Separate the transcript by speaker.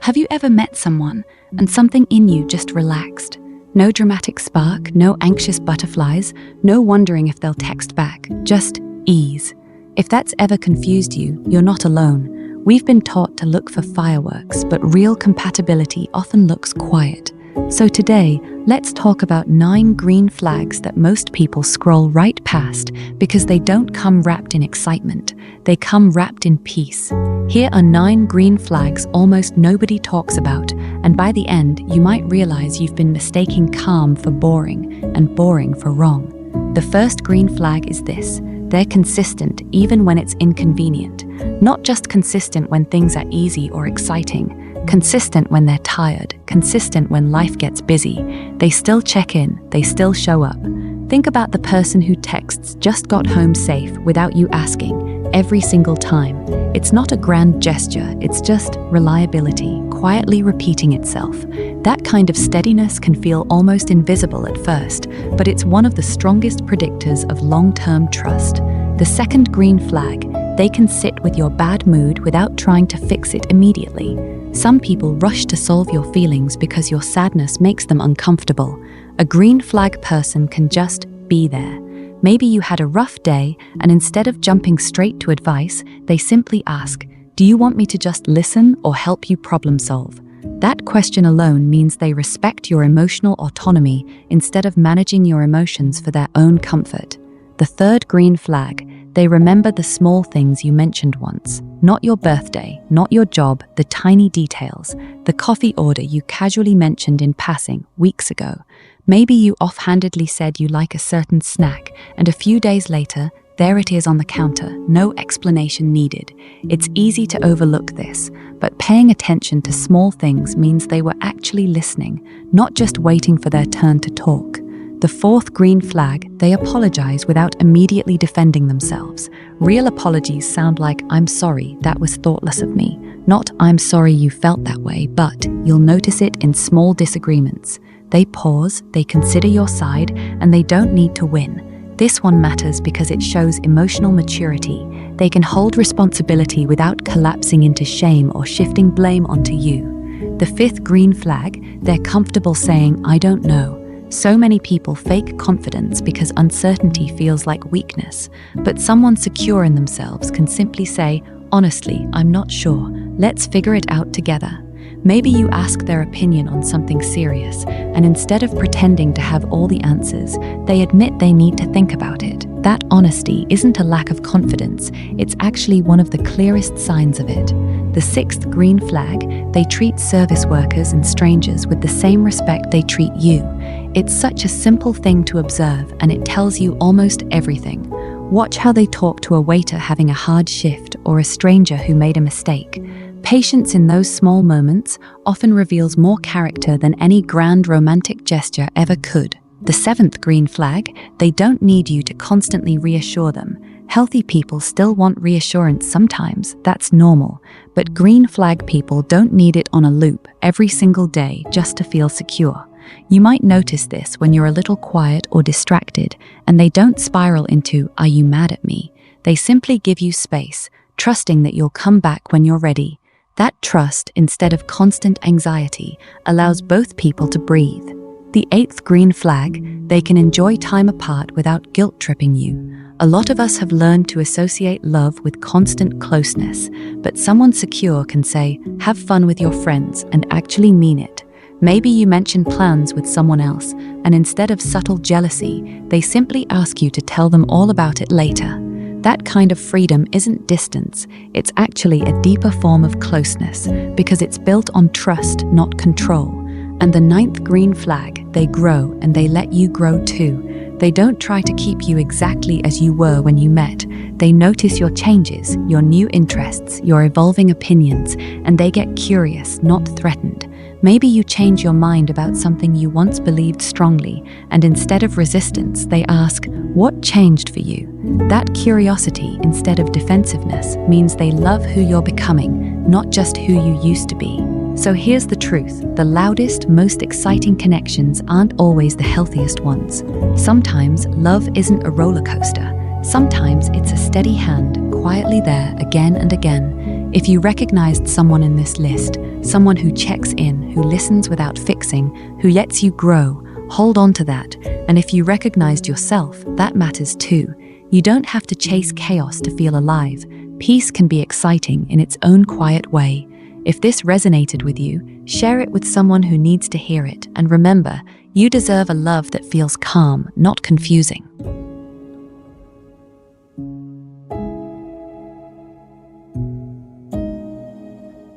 Speaker 1: Have you ever met someone and something in you just relaxed? No dramatic spark, no anxious butterflies, no wondering if they'll text back, just ease. If that's ever confused you, you're not alone. We've been taught to look for fireworks, but real compatibility often looks quiet. So today, let's talk about 9 green flags that most people scroll right past because they don't come wrapped in excitement. They come wrapped in peace. Here are 9 green flags almost nobody talks about, and by the end, you might realize you've been mistaking calm for boring and boring for wrong. The first green flag is this: they're consistent even when it's inconvenient. Not just consistent when things are easy or exciting, consistent when they're tired, consistent when life gets busy. They still check in, they still show up. Think about the person who texts "just got home safe" without you asking, every single time. It's not a grand gesture, it's just reliability, quietly repeating itself. That kind of steadiness can feel almost invisible at first, but it's one of the strongest predictors of long-term trust. The second green flag: they can sit with your bad mood without trying to fix it immediately. Some people rush to solve your feelings because your sadness makes them uncomfortable. A green flag person can just be there. Maybe you had a rough day, and instead of jumping straight to advice, they simply ask, "Do you want me to just listen or help you problem solve?" That question alone means they respect your emotional autonomy instead of managing your emotions for their own comfort. The third green flag: they remember the small things you mentioned once. Not your birthday, not your job, the tiny details. The coffee order you casually mentioned in passing weeks ago. Maybe you offhandedly said you like a certain snack, and a few days later, there it is on the counter, no explanation needed. It's easy to overlook this, but paying attention to small things means they were actually listening, not just waiting for their turn to talk. The fourth green flag: they apologize without immediately defending themselves. Real apologies sound like "I'm sorry, that was thoughtless of me," not "I'm sorry you felt that way," but you'll notice it in small disagreements. They pause, they consider your side, and they don't need to win. This one matters because it shows emotional maturity. They can hold responsibility without collapsing into shame or shifting blame onto you. The fifth green flag: they're comfortable saying "I don't know." So many people fake confidence because uncertainty feels like weakness, but someone secure in themselves can simply say, "Honestly, I'm not sure. Let's figure it out together." Maybe you ask their opinion on something serious, and instead of pretending to have all the answers, they admit they need to think about it. That honesty isn't a lack of confidence, it's actually one of the clearest signs of it. The sixth green flag: they treat service workers and strangers with the same respect they treat you. It's such a simple thing to observe, and it tells you almost everything. Watch how they talk to a waiter having a hard shift or a stranger who made a mistake. Patience in those small moments often reveals more character than any grand romantic gesture ever could. The seventh green flag: they don't need you to constantly reassure them. Healthy people still want reassurance sometimes, that's normal. But green flag people don't need it on a loop every single day just to feel secure. You might notice this when you're a little quiet or distracted, and they don't spiral into "Are you mad at me?" They simply give you space, trusting that you'll come back when you're ready. That trust, instead of constant anxiety, allows both people to breathe. The eighth green flag: they can enjoy time apart without guilt-tripping you. A lot of us have learned to associate love with constant closeness, but someone secure can say, "Have fun with your friends," and actually mean it. Maybe you mention plans with someone else, and instead of subtle jealousy, they simply ask you to tell them all about it later. That kind of freedom isn't distance, it's actually a deeper form of closeness, because it's built on trust, not control. And the ninth green flag: they grow and they let you grow too. They don't try to keep you exactly as you were when you met. They notice your changes, your new interests, your evolving opinions, and they get curious, not threatened. Maybe you change your mind about something you once believed strongly, and instead of resistance, they ask, "What changed for you?" That curiosity, instead of defensiveness, means they love who you're becoming, not just who you used to be. So here's the truth: the loudest, most exciting connections aren't always the healthiest ones. Sometimes love isn't a roller coaster. Sometimes it's a steady hand, quietly there again and again. If you recognized someone in this list, someone who checks in, who listens without fixing, who lets you grow, hold on to that. And if you recognized yourself, that matters too. You don't have to chase chaos to feel alive. Peace can be exciting in its own quiet way. If this resonated with you, share it with someone who needs to hear it. And remember, you deserve a love that feels calm, not confusing.